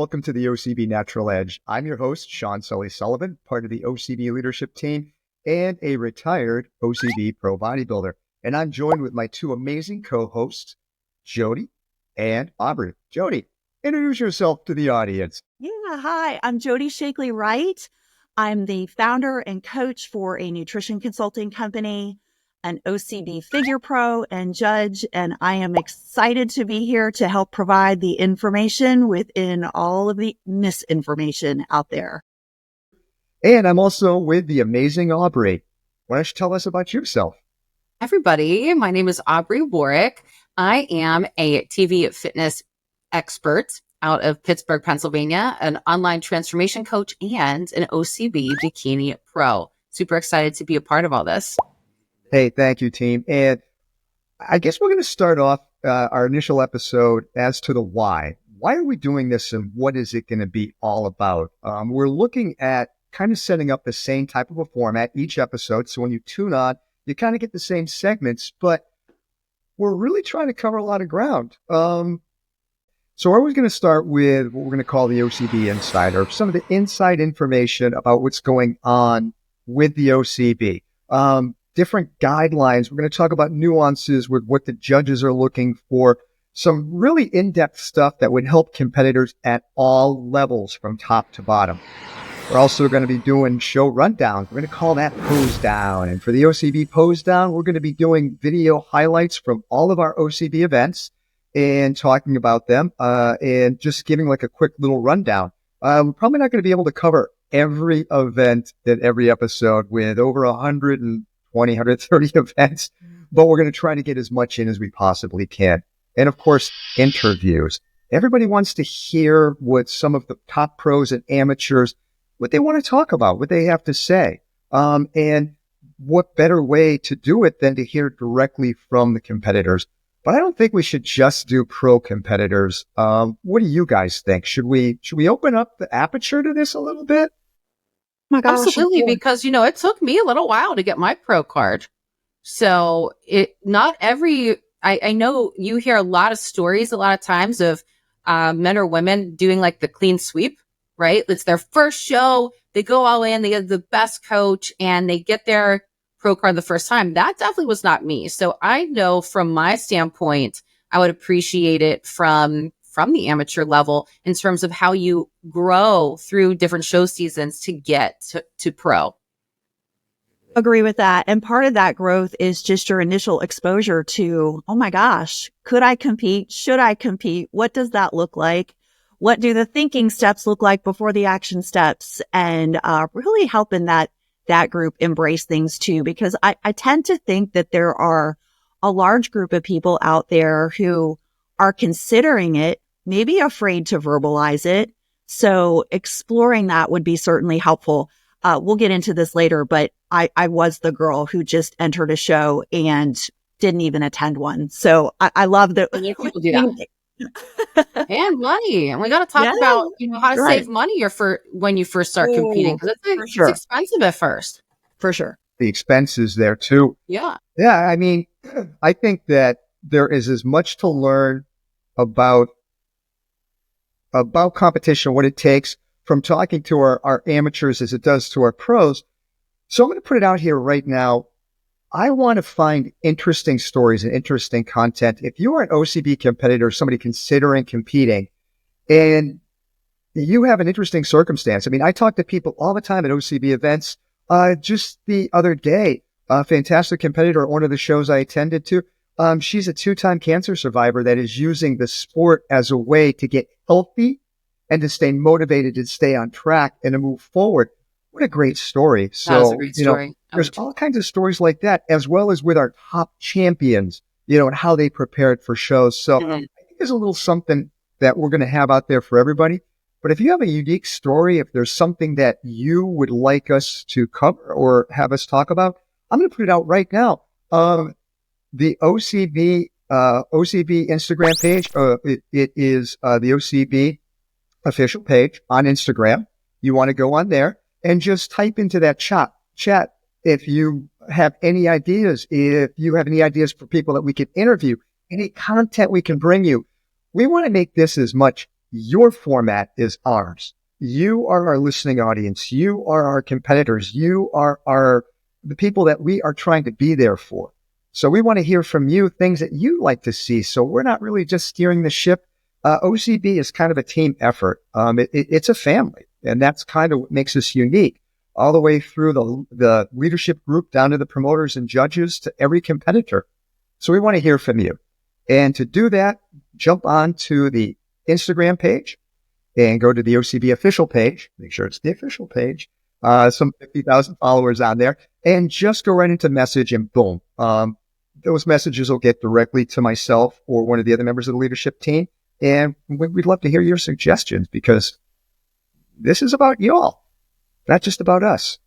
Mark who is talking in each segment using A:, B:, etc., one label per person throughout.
A: welcome to the OCB Natural Edge. I'm your host, Sean Sully Sullivan, part of the OCB leadership team and a retired OCB pro bodybuilder. And I'm joined with my two amazing co-hosts, Jody and Aubrey. Jody, introduce yourself to the audience.
B: Yeah, hi, I'm Jody Shakely-Wright. I'm the founder and coach for a nutrition consulting company, an OCB figure pro and judge, and I am excited to be here to help provide the information within all of the misinformation out there.
A: And I'm also with the amazing Aubrey. Why don't you tell us about yourself?
C: Everybody, my name is Aubrey Warwick. I am a TV fitness expert out of Pittsburgh, Pennsylvania, an online transformation coach, and an OCB bikini pro. Super excited to be a part of all this.
A: Hey, thank you, team. And I guess we're going to start off our initial episode as to the why. Why are we doing this and what is it going to be all about? We're looking at kind of setting up the same type of a format each episode. So when you tune on, you kind of get the same segments, but we're really trying to cover a lot of ground. So we're always going to start with what we're going to call the OCB Insider, some of the inside information about what's going on with the OCB. Different guidelines. We're going to talk about nuances with what the judges are looking for, some really in-depth stuff that would help competitors at all levels from top to bottom. We're also going to be doing show rundowns. We're going to call that Pose Down. And for the OCB Pose Down, we're going to be doing video highlights from all of our OCB events and talking about them and just giving like a quick little rundown. We're probably not going to be able to cover every event in every episode with over 120, 130 events, but we're going to try to get as much in as we possibly can. And of course, interviews. Everybody wants to hear what some of the top pros and amateurs, what they want to talk about, what they have to say. And what better way to do it than to hear directly from the competitors. But I don't think we should just do pro competitors. What do you guys think? Should we open up the aperture to this a little bit?
C: My gosh, absolutely, because, it took me a little while to get my pro card. So I know you hear a lot of stories a lot of times of men or women doing like the clean sweep, right? It's their first show. They go all in, they have the best coach and they get their pro card the first time. That definitely was not me. So I know from my standpoint, I would appreciate it from the amateur level in terms of how you grow through different show seasons to get to pro.
B: Agree with that. And part of that growth is just your initial exposure to, oh my gosh, could I compete? Should I compete? What does that look like? What do the thinking steps look like before the action steps? And really helping that group embrace things too, because I tend to think that there are a large group of people out there who are considering it, maybe afraid to verbalize it. So exploring that would be certainly helpful. We'll get into this later, but I was the girl who just entered a show and didn't even attend one. So I love that.
C: People do that. And money. And we got to talk about, how to save money when you first start competing. Because it's expensive at first.
B: For sure.
A: The expenses there too.
C: Yeah.
A: Yeah. I mean, I think that there is as much to learn about competition, what it takes from talking to our amateurs as it does to our pros. So I'm going to put it out here right now. I want to find interesting stories and interesting content. If you are an OCB competitor, somebody considering competing, and you have an interesting circumstance. I mean, I talk to people all the time at OCB events. Just the other day, a fantastic competitor at one of the shows I attended to, she's a 2-time cancer survivor that is using the sport as a way to get healthy and to stay motivated, to stay on track and to move forward. What a great story. So,
C: that was a great story.
A: There's all kinds of stories like that, as well as with our top champions, and how they prepared for shows. So I think there's a little something that we're going to have out there for everybody. But if you have a unique story, if there's something that you would like us to cover or have us talk about, I'm going to put it out right now. The OCB Instagram page, it is the OCB official page on Instagram. You want to go on there and just type into that chat if you have any ideas, for people that we could interview, any content we can bring you. We want to make this as much your format is ours. You are our listening audience. You are our competitors. You are the people that we are trying to be there for. So we want to hear from you things that you like to see. So we're not really just steering the ship. OCB is kind of a team effort. It's a family, and that's kind of what makes us unique, all the way through the leadership group down to the promoters and judges to every competitor. So we want to hear from you. And to do that, jump on to the Instagram page and go to the OCB official page. Make sure it's the official page. Some 50,000 followers on there, and just go right into message and boom. Those messages will get directly to myself or one of the other members of the leadership team. And we'd love to hear your suggestions, because this is about y'all, not just about us.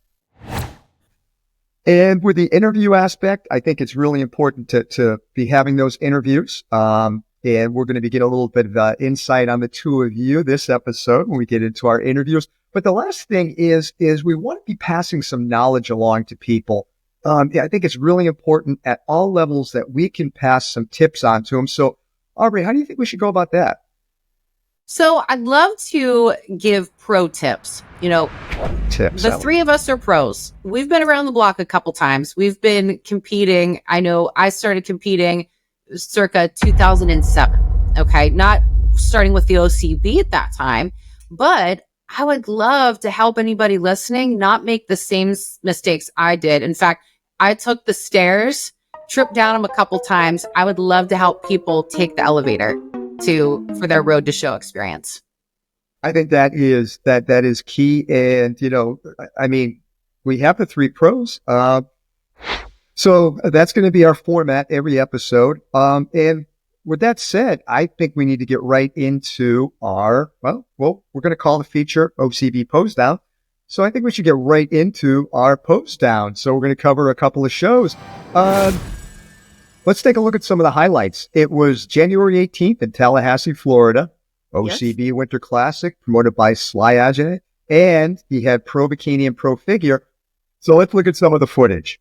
A: And with the interview aspect, I think it's really important to be having those interviews. And we're going to be getting a little bit of insight on the two of you this episode when we get into our interviews. But the last thing is we want to be passing some knowledge along to people. I think it's really important at all levels that we can pass some tips on to them. So, Aubrey, how do you think we should go about that?
C: So I'd love to give pro tips.
A: Tips.
C: The three of us are pros. We've been around the block a couple times. We've been competing. I know I started competing circa 2007. Okay. Not starting with the OCB at that time, but I would love to help anybody listening not make the same mistakes I did. In fact, I took the stairs, tripped down them a couple times. I would love to help people take the elevator for their road to show experience.
A: I think that is key. And, we have the three pros. So that's going to be our format every episode. And with that said, I think we need to get right into we're going to call the feature OCB Pose Down. So I think we should get right into our Pose Down. So we're going to cover a couple of shows. Let's take a look at some of the highlights. It was January 18th in Tallahassee, Florida. OCB Yes. Winter Classic, promoted by Sly Agile, and he had Pro Bikini and Pro Figure. So let's look at some of the footage.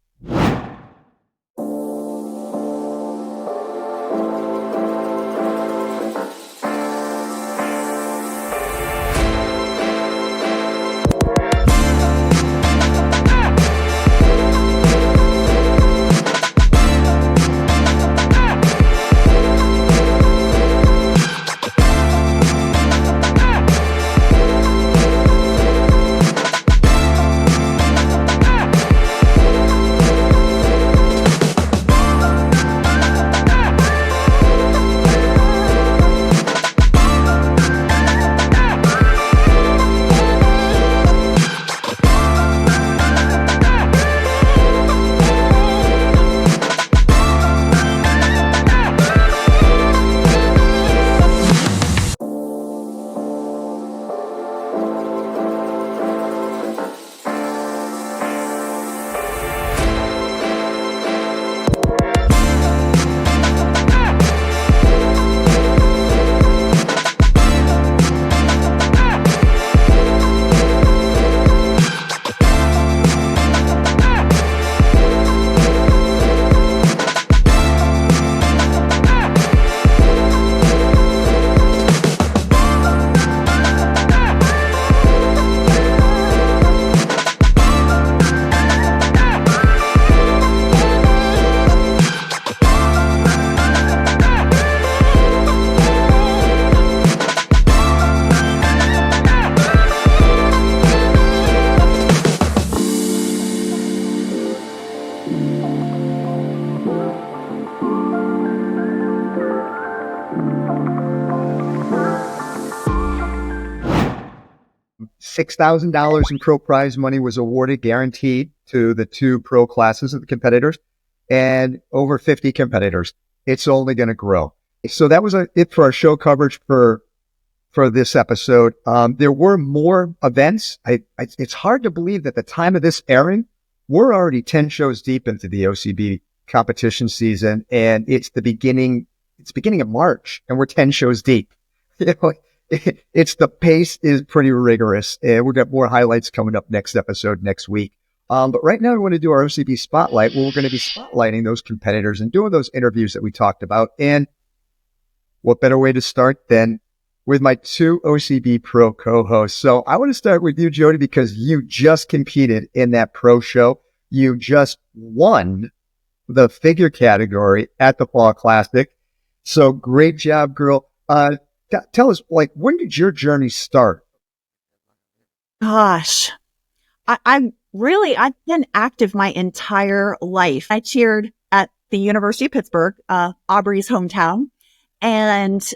A: 6,000 in pro prize money was awarded, guaranteed, to the two pro classes of the competitors, and over 50 competitors. It's only going to grow. So that was it for our show coverage for this episode. There were more events. It's hard to believe that at the time of this airing, we're already 10 shows deep into the OCB competition season, and it's beginning of March, and we're 10 shows deep. It's the pace is pretty rigorous, and we've got more highlights coming up next episode next week. But right now we want to do our OCB Spotlight, where we're going to be spotlighting those competitors and doing those interviews that we talked about. And what better way to start than with my two OCB Pro co-hosts. So I want to start with you, Jody, because you just competed in that pro show. You just won the figure category at the Fall Classic. So great job, girl. Tell us, like, when did your journey start?
B: Gosh, I've been active my entire life. I cheered at the University of Pittsburgh, Aubrey's hometown. And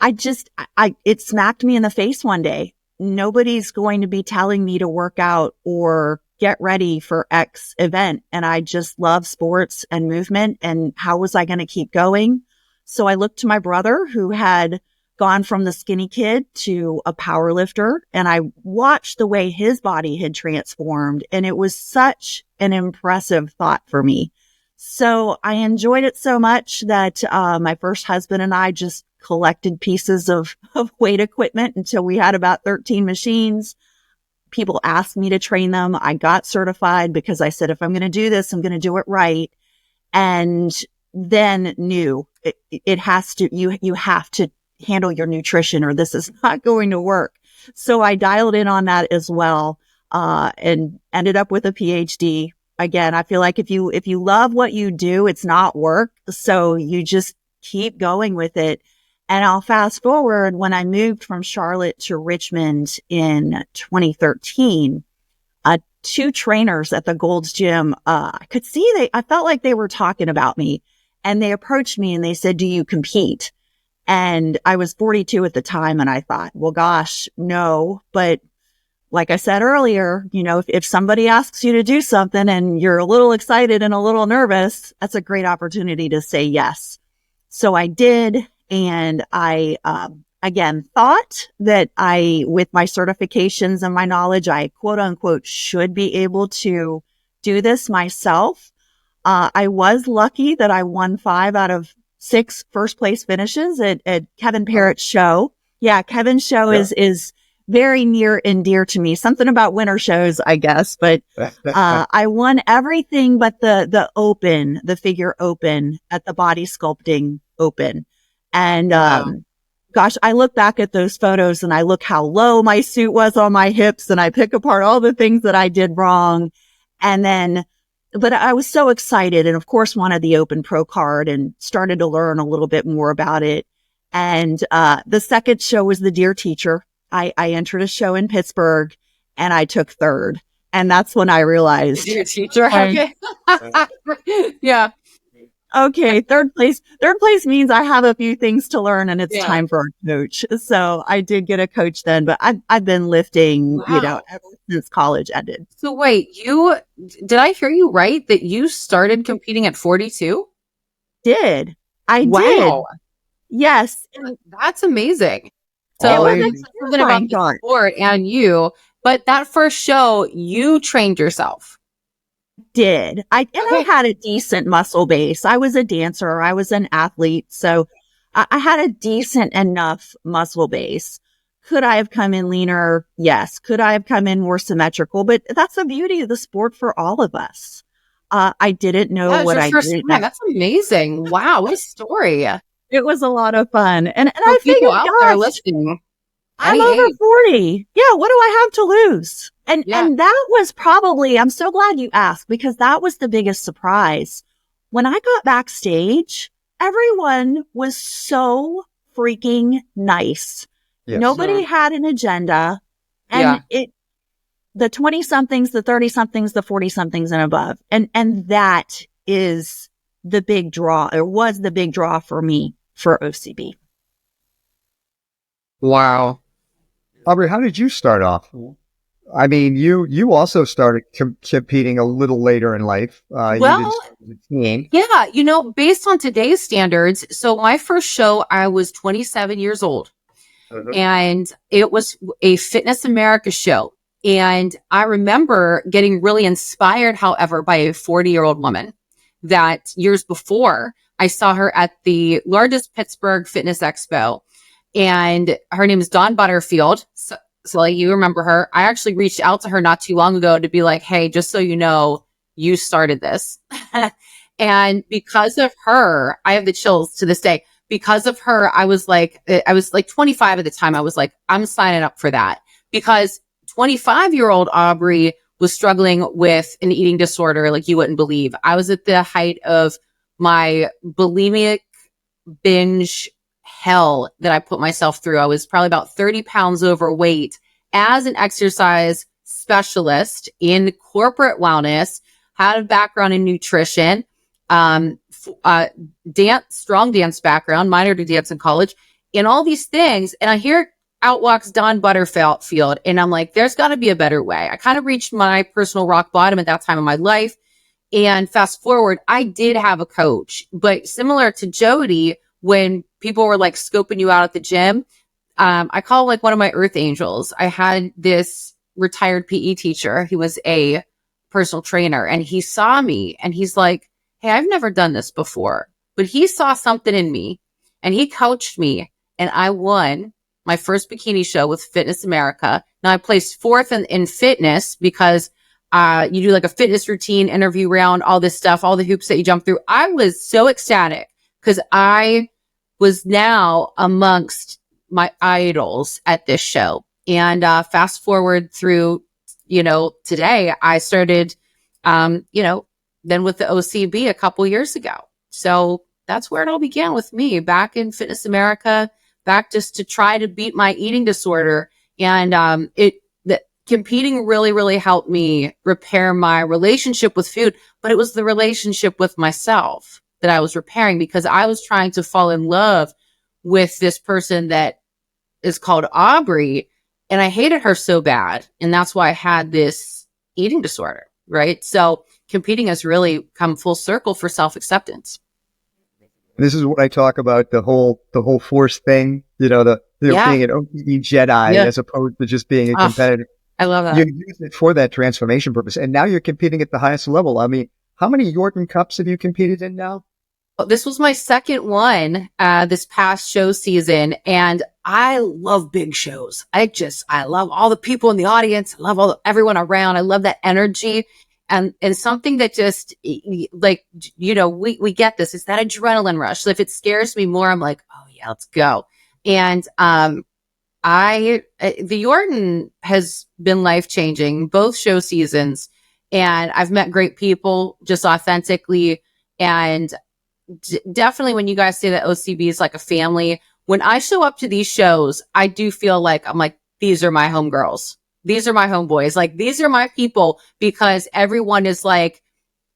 B: it smacked me in the face one day. Nobody's going to be telling me to work out or get ready for X event. And I just love sports and movement. And how was I going to keep going? So I looked to my brother, who had gone from the skinny kid to a power lifter. And I watched the way his body had transformed. And it was such an impressive thought for me. So I enjoyed it so much that my first husband and I just collected pieces of weight equipment until we had about 13 machines. People asked me to train them. I got certified because I said, if I'm going to do this, I'm going to do it right. And then knew it has to, you have to handle your nutrition or this is not going to work. So I dialed in on that as well, and ended up with a PhD. Again, I feel like if you love what you do, it's not work. So you just keep going with it. And I'll fast forward when I moved from Charlotte to Richmond in 2013, two trainers at the Gold's Gym, I could see I felt like they were talking about me, and they approached me and they said, do you compete? And I was 42 at the time. And I thought, well, gosh, no. But like I said earlier, if somebody asks you to do something and you're a little excited and a little nervous, that's a great opportunity to say yes. So I did. And I, again, thought that with my certifications and my knowledge, I quote unquote should be able to do this myself. I was lucky that I won 5 out of 6 first place finishes at Kevin Parrott's show. Yeah. Kevin's show is very near and dear to me. Something about winter shows, I guess, but, I won everything but the figure open at the body sculpting open. And, gosh, I look back at those photos and I look how low my suit was on my hips and I pick apart all the things that I did wrong. And then, but I was so excited and of course wanted the open pro card and started to learn a little bit more about it. And, the second show was the Deer Teacher. I entered a show in Pittsburgh and I took 3rd. And that's when I realized.
C: Deer Teacher. Okay. Yeah.
B: Okay, third place means I have a few things to learn and it's time for a coach. So I did get a coach then, but I've been lifting, ever since college ended.
C: So wait, did I hear you right that you started competing at 42?
B: Did.
C: Wow.
B: Yes.
C: That's amazing. So that's something about the sport and you, but that first show, you trained yourself.
B: Did. I had a decent muscle base. I was a dancer. I was an athlete. So I had a decent enough muscle base. Could I have come in leaner? Yes. Could I have come in more symmetrical? But that's the beauty of the sport for all of us. I didn't know what I did.
C: That's amazing. Wow. What a story.
B: It was a lot of fun. And
C: I figured, out there listening.
B: I'm over 40. Yeah. What do I have to lose? And that was probably, I'm so glad you asked because that was the biggest surprise. When I got backstage, everyone was so freaking nice. Yes. Nobody had an agenda. And the 20 somethings, the 30 somethings, the 40 somethings and above. And that is the big draw, or was the big draw for me for OCB.
C: Wow.
A: Aubrey, how did you start off? I mean, you also started competing a little later in life.
C: Yeah, based on today's standards. So my first show, I was 27 years old. And it was a Fitness America show. And I remember getting really inspired, however, by a 40-year-old woman that years before I saw her at the largest Pittsburgh Fitness Expo. And her name is Dawn Butterfield. So like you remember her. I actually reached out to her not too long ago to be like, hey, just so you know, you started this. And because of her, I have the chills to this day. because of her, I was like 25 at the time. I was like, I'm signing up for that, because 25-year-old Aubrey was struggling with an eating disorder like you wouldn't believe. I was at the height of my bulimic binge hell that I put myself through. I was probably about 30 pounds overweight as an exercise specialist in corporate wellness, had a background in nutrition, strong dance background, minored in dance in college, and all these things. And I hear out walks Dawn Butterfield, and I'm like, there's got to be a better way. I kind of reached my personal rock bottom at that time in my life. And fast forward, I did have a coach, but similar to Jody, when people were like scoping you out at the gym, I call like one of my earth angels. I had this retired PE teacher. He was a personal trainer, and he saw me and he's like, hey, I've never done this before, but he saw something in me and he coached me, and I won my first bikini show with Fitness America. Now I placed fourth in fitness because you do like a fitness routine, interview round, all this stuff, all the hoops that you jump through. I was so ecstatic because I was now amongst my idols at this show. And fast forward through, today, I started, then with the OCB a couple years ago. So that's where it all began with me back in Fitness America, back just to try to beat my eating disorder. And competing really, really helped me repair my relationship with food, but it was the relationship with myself that I was repairing, because I was trying to fall in love with this person that is called Aubrey, and I hated her so bad. And that's why I had this eating disorder, right? So competing has really come full circle for self-acceptance.
A: This is what I talk about, the whole force thing, being an OCB Jedi as opposed to just being a competitor.
C: I love that.
A: You use it for that transformation purpose. And now you're competing at the highest level. I mean, how many Yorton Cups have you competed in now?
C: Well, this was my second one this past show season. And I love big shows. I love all the people in the audience. I love everyone around. I love that energy. And something that just like, we get this. It's that adrenaline rush. So if it scares me more, I'm like, oh yeah, let's go. And, the Yorton has been life-changing, both show seasons, and I've met great people just authentically. And definitely when you guys say that OCB is like a family, when I show up to these shows, I do feel like I'm like, these are my homegirls. These are my homeboys. Like, these are my people, because everyone is like,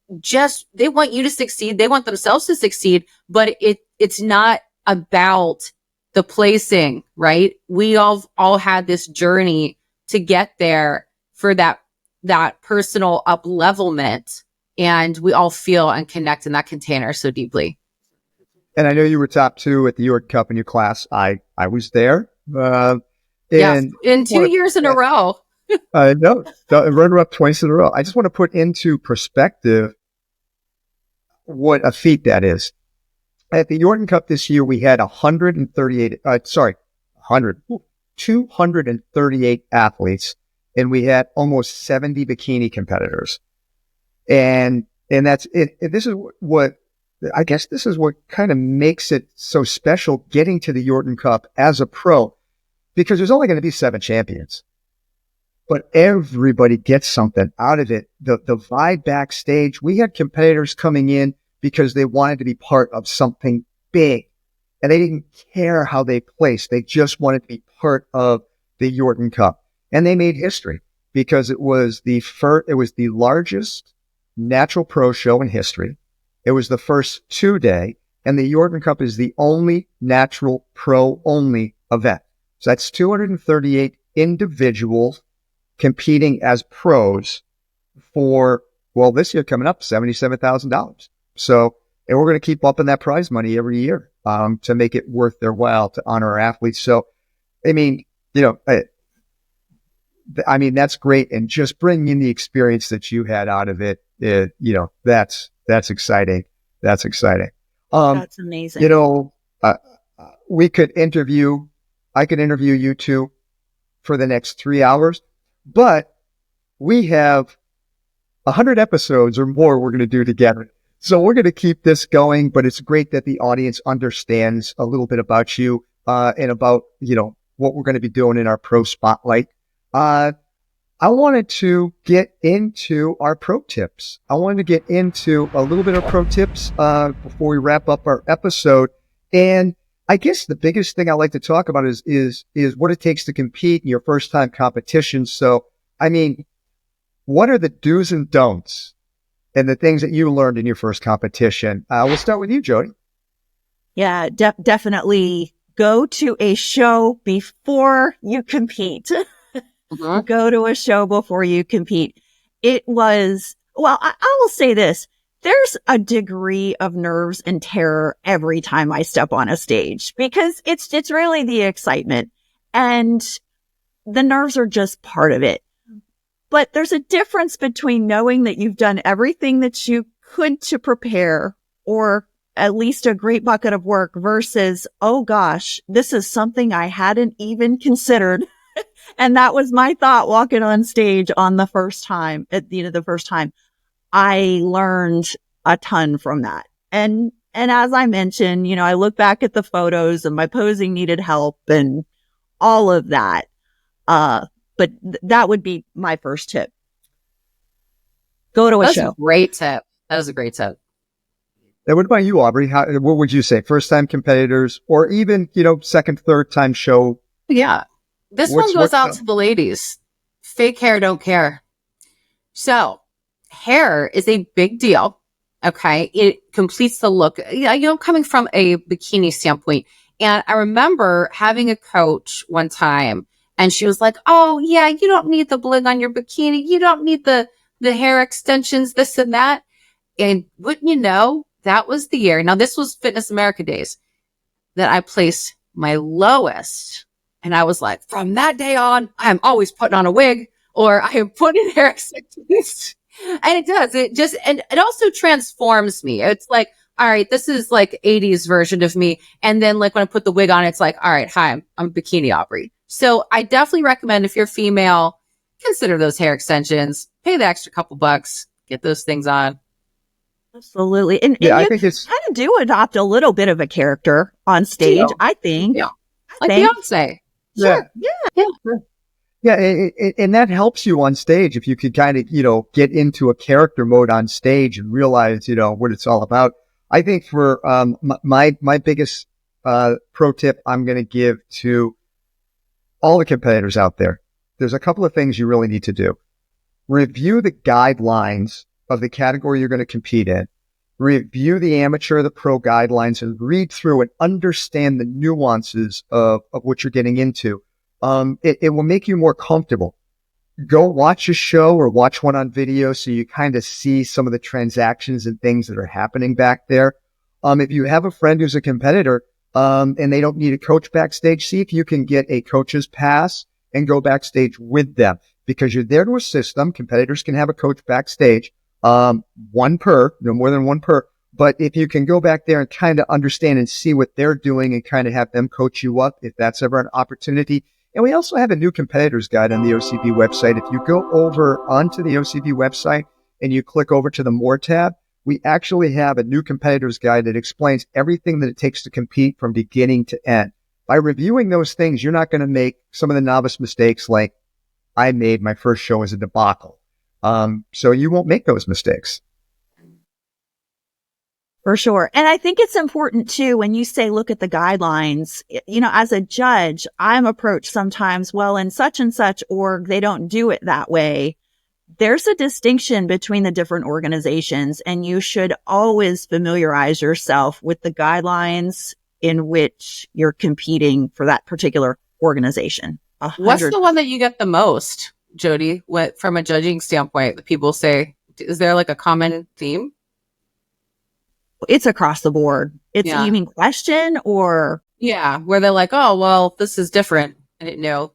C: they want you to succeed. They want themselves to succeed, but it's not about the placing, right? We all had this journey to get there for that personal up-levelment, and we all feel and connect in that container so deeply.
A: And I know you were top 2 at the Yorton Cup in your class. I was there.
C: In 2 years in a row.
A: I know. Runner-up twice in a row. I just want to put into perspective what a feat that is. At the Yorton Cup this year, we had 238 athletes, and we had almost 70 bikini competitors. And that's it. This is what kind of makes it so special getting to the Yorton Cup as a pro, because there's only going to be 7 champions, but everybody gets something out of it. The vibe backstage, we had competitors coming in because they wanted to be part of something big, and they didn't care how they placed. They just wanted to be part of the Yorton Cup, and they made history because it was the largest natural pro show in history. It was the first 2-day, and the Yorton Cup is the only natural pro only event. So that's 238 individuals competing as pros for, this year coming up, $77,000. So, and we're going to keep upping that prize money every year to make it worth their while to honor our athletes. So, I mean, that's great. And just bringing in the experience that you had out of it, that's exciting. That's exciting.
B: That's amazing.
A: I could interview you two for the next 3 hours, but we have 100 episodes or more we're going to do together. So we're going to keep this going, but it's great that the audience understands a little bit about you and about, what we're going to be doing in our pro spotlight. I wanted to get into our pro tips. I wanted to get into a little bit of pro tips before we wrap up our episode. And I guess the biggest thing I like to talk about is what it takes to compete in your first time competition. So, I mean, what are the do's and don'ts and the things that you learned in your first competition? We'll start with you, Jody.
B: Yeah, definitely go to a show before you compete. Go to a show before you compete. It was, well, I will say this. There's a degree of nerves and terror every time I step on a stage because it's really the excitement and the nerves are just part of it. But there's a difference between knowing that you've done everything that you could to prepare or at least a great bucket of work versus, oh gosh, this is something I hadn't even considered. And that was my thought walking on stage on the first time, the first time. I learned a ton from that. And as I mentioned, I look back at the photos and my posing needed help and all of that. But that would be my first tip. Go to a show.
C: That's a great tip. That was a great tip.
A: And what about you, Aubrey? What would you say? First time competitors or even, second, third time show?
C: Yeah. This one goes out to the ladies. Fake hair, don't care. So hair is a big deal. Okay. It completes the look, coming from a bikini standpoint. And I remember having a coach one time and she was like, oh yeah, you don't need the bling on your bikini. You don't need the hair extensions, this and that. And wouldn't you know, that was the year. Now this was Fitness America days that I placed my lowest. And I was like, from that day on, I'm always putting on a wig or I am putting hair extensions. And it does. And it also transforms me. It's like, all right, this is like 80s version of me. And then like when I put the wig on, it's like, all right, hi, I'm Bikini Aubrey. So I definitely recommend if you're female, consider those hair extensions, pay the extra couple bucks, get those things on.
B: Absolutely. And
A: I think it's
B: kind of do adopt a little bit of a character on stage, I think.
C: Yeah. Like Beyonce.
B: Sure.
A: Yeah. And that helps you on stage if you could kind of, get into a character mode on stage and realize, what it's all about. I think for my biggest pro tip I'm going to give to all the competitors out there, there's a couple of things you really need to do. Review the guidelines of the category you're going to compete in. Review the amateur, the pro guidelines, and read through and understand the nuances of what you're getting into. It will make you more comfortable. Go watch a show or watch one on video so you kind of see some of the transactions and things that are happening back there. If you have a friend who's a competitor and they don't need a coach backstage, see if you can get a coach's pass and go backstage with them because you're there to assist them. Competitors can have a coach backstage. One per, no more than one per. But if you can go back there and kind of understand and see what they're doing and kind of have them coach you up, if that's ever an opportunity. And we also have a new competitors guide on the OCB website. If you go over onto the OCB website and you click over to the More tab, we actually have a new competitors guide that explains everything that it takes to compete from beginning to end. By reviewing those things, you're not going to make some of the novice mistakes like I made my first show as a debacle. So you won't make those mistakes.
B: For sure. And I think it's important too, when you say, look at the guidelines, as a judge, I'm approached sometimes, well, in such and such org, they don't do it that way. There's a distinction between the different organizations, and you should always familiarize yourself with the guidelines in which you're competing for that particular organization.
C: What's the one that you get the most, Jody, from a judging standpoint, that people say, is there like a common theme?
B: It's across the board. It's you mean question or?
C: Yeah, where they're like, oh, well, this is different. I didn't know.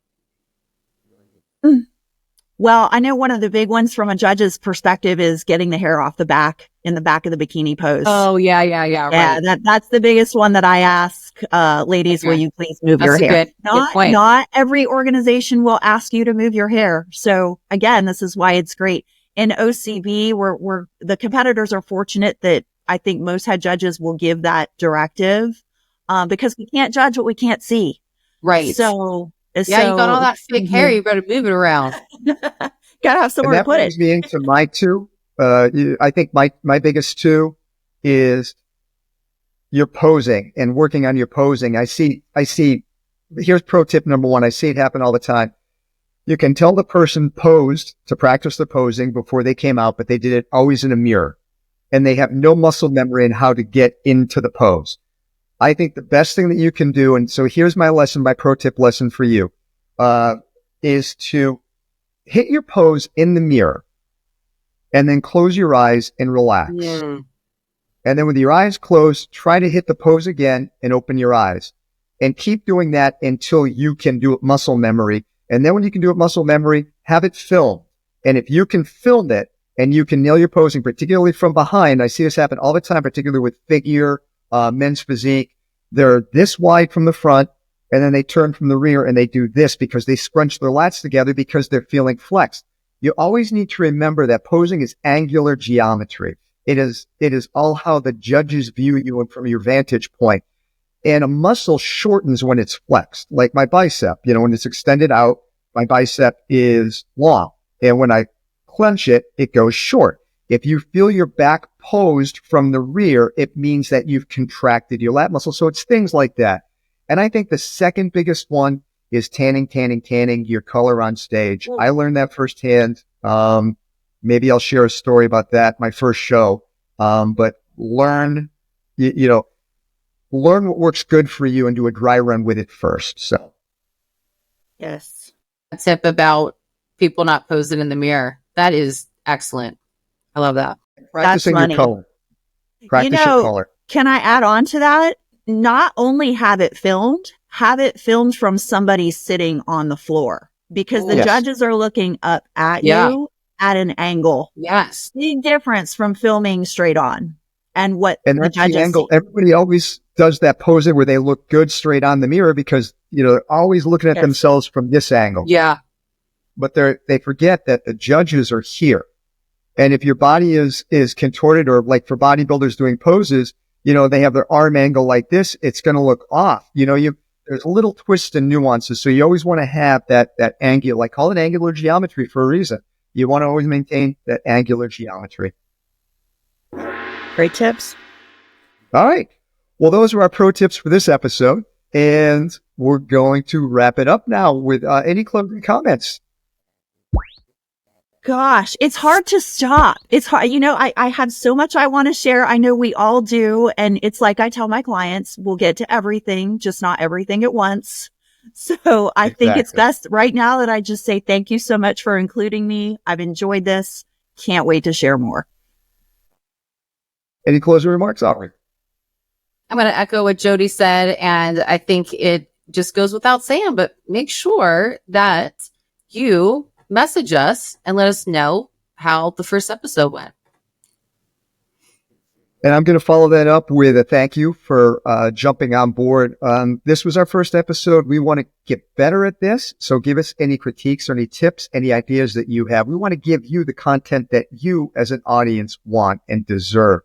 B: Well, I know one of the big ones from a judge's perspective is getting the hair off the back in the back of the bikini pose.
C: Oh, yeah.
B: Yeah,
C: right.
B: That's the biggest one that I ask, ladies, will you please move your hair?
C: Good point.
B: Not every organization will ask you to move your hair. So again, this is why it's great. In OCB, we're the competitors are fortunate that I think most head judges will give that directive, because we can't judge what we can't see.
C: Right.
B: So,
C: you got all that fake hair. You better move it around.
B: Gotta have somewhere to put it.
A: That brings me into my two. I think my biggest two is your posing and working on your posing. I see, here's pro tip number one. I see it happen all the time. You can tell the person posed to practice the posing before they came out, but they did it always in a mirror, and they have no muscle memory in how to get into the pose. I think the best thing that you can do, and so here's my lesson, my pro tip lesson for you, is to hit your pose in the mirror and then close your eyes and relax.
C: Yeah.
A: And then with your eyes closed, try to hit the pose again and open your eyes, and keep doing that until you can do it muscle memory. And then when you can do it muscle memory, have it filmed. And if you can film it and you can nail your posing, particularly from behind, I see this happen all the time, particularly with figure, men's physique. They're this wide from the front, and then they turn from the rear and they do this because they scrunch their lats together because they're feeling flexed. You always need to remember that posing is angular geometry. It is all how the judges view you and from your vantage point. And a muscle shortens when it's flexed. Like my bicep, when it's extended out, my bicep is long. And when I clench it, it goes short. If you feel your back posed from the rear, it means that you've contracted your lat muscle. So it's things like that. And I think the second biggest one is tanning your color on stage. I learned that firsthand. Maybe I'll share a story about that, my first show. But learn what works good for you and do a dry run with it first. So,
B: yes.
C: A tip about people not posing in the mirror. That is excellent. I love that.
A: Practicing your color. Practice your color.
B: Can I add on to that? Not only have it filmed from somebody sitting on the floor, because the judges are looking up at you at an angle.
C: Yes.
B: Big difference from filming straight on. And that's
A: the angle. See. Everybody always does that posing where they look good straight on the mirror because, they're always looking at themselves from this angle.
C: Yeah.
A: But they forget that the judges are here. And if your body is contorted, or like for bodybuilders doing poses, they have their arm angle like this, it's going to look off. There's little twists and nuances. So you always want to have that angular, call it angular geometry for a reason. You want to always maintain that angular geometry.
B: Great tips.
A: All right. Well, those are our pro tips for this episode. And we're going to wrap it up now with any closing comments.
B: Gosh, it's hard to stop. It's hard. I have so much I want to share. I know we all do. And it's like I tell my clients, we'll get to everything, just not everything at once. So I think it's best right now that I just say thank you so much for including me. I've enjoyed this. Can't wait to share more.
A: Any closing remarks, Aubrey?
C: I'm going to echo what Jody said, and I think it just goes without saying, but make sure that you message us and let us know how the first episode went.
A: And I'm going to follow that up with a thank you for jumping on board. This was our first episode. We want to get better at this. So give us any critiques or any tips, any ideas that you have. We want to give you the content that you as an audience want and deserve.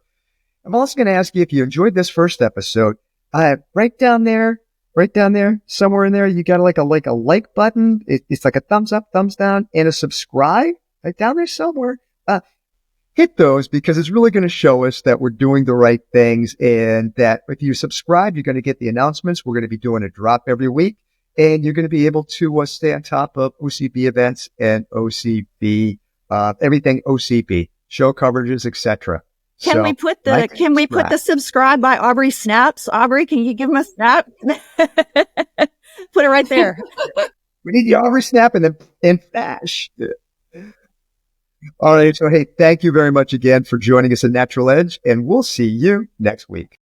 A: I'm also going to ask you, if you enjoyed this first episode, right down there, somewhere in there, you got like a like button. It's like a thumbs up, thumbs down, and a subscribe right down there somewhere. Hit those, because it's really going to show us that we're doing the right things, and that if you subscribe, you're going to get the announcements. We're going to be doing a drop every week, and you're going to be able to stay on top of OCB events and OCB, everything OCB, show coverages, etc.
B: Can we put the subscribe by Aubrey snaps? Aubrey, can you give him a snap? Put it right there.
A: We need the Aubrey snap and flash. All right. So, hey, thank you very much again for joining us at Natural Edge, and we'll see you next week.